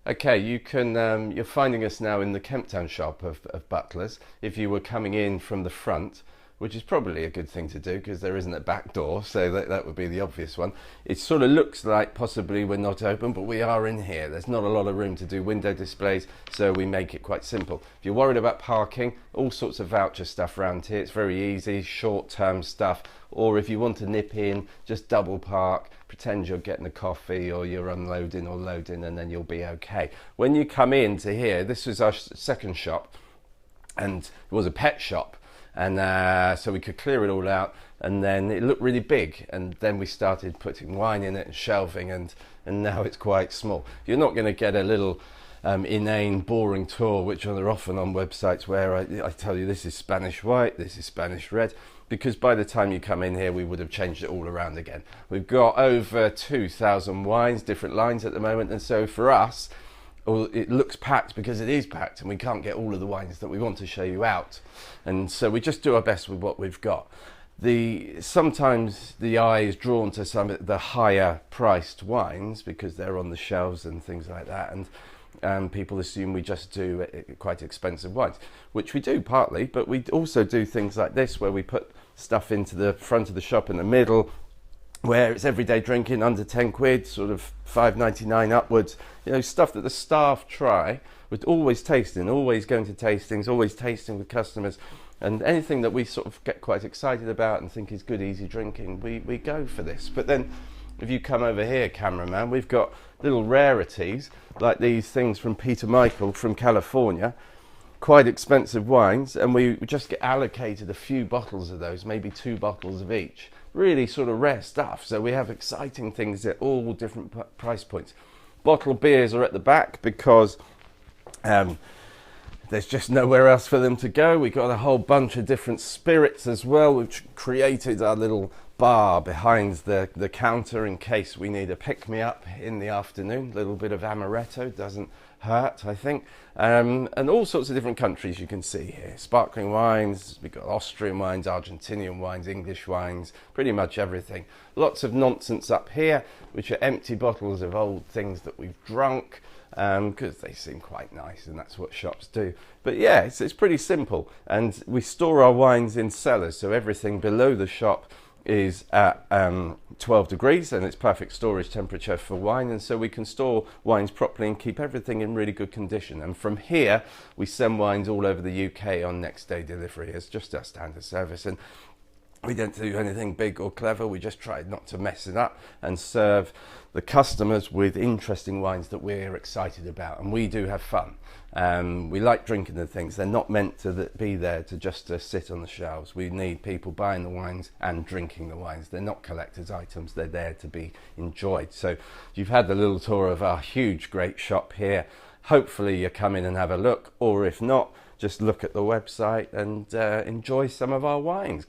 Okay, you can. You're finding us now in the Kemptown shop of Butler's. If you were coming in from the front, which is probably a good thing to do because there isn't a back door, so that would be the obvious one. It sort of looks like possibly we're not open, but we are in here. There's not a lot of room to do window displays, so we make it quite simple. If you're worried about parking, all sorts of voucher stuff around here. It's very easy, short-term stuff. Or if you want to nip in, just double park, pretend you're getting a coffee or you're unloading or loading, and then you'll be okay. When you come into here, this was our second shop, and it was a pet shop, and so we could clear it all out, and then it looked really big, and then we started putting wine in it and shelving, and now it's quite small. You're not going to get a little inane, boring tour, which are often on websites where I tell you this is Spanish white, this is Spanish red, because by the time you come in here we would have changed it all around again. We've got over 2,000 wines, different lines at the moment, and so for us it looks packed because it is packed, and we can't get all of the wines that we want to show you out, and so we just do our best with what we've got. Sometimes the eye is drawn to some of the higher priced wines because they're on the shelves and things like that, and people assume we just do quite expensive wines, which we do partly, but we also do things like this where we put stuff into the front of the shop in the middle where it's everyday drinking under 10 quid, sort of £5.99 upwards, you know, stuff that the staff try with, always tasting, always going to tastings, always tasting with customers, and anything that we sort of get quite excited about and think is good easy drinking, we go for this. But then if you come over here, cameraman, we've got little rarities like these things from Peter Michael from California, quite expensive wines, and we just get allocated a few bottles of those, maybe 2 bottles of each. Really sort of rare stuff, so we have exciting things at all different price points. Bottled beers are at the back because there's just nowhere else for them to go. We've got a whole bunch of different spirits as well. We've created our little bar behind the counter in case we need a pick-me-up in the afternoon. A little bit of amaretto doesn't hurt, I think. And all sorts of different countries you can see here. Sparkling wines, we've got Austrian wines, Argentinian wines, English wines, pretty much everything. Lots of nonsense up here, which are empty bottles of old things that we've drunk, because they seem quite nice, and that's what shops do. But yeah, it's pretty simple. And we store our wines in cellars, so everything below the shop is at 12 degrees, and it's perfect storage temperature for wine, and so we can store wines properly and keep everything in really good condition. And from here we send wines all over the UK on next day delivery. It's just our standard service, and we don't do anything big or clever. We just try not to mess it up and serve the customers with interesting wines that we're excited about, and we do have fun. We like drinking the things. They're not meant to be there to just sit on the shelves. We need people buying the wines and drinking the wines. They're not collector's items. They're there to be enjoyed. So you've had the little tour of our huge, great shop here. Hopefully you come in and have a look, or if not, just look at the website and enjoy some of our wines.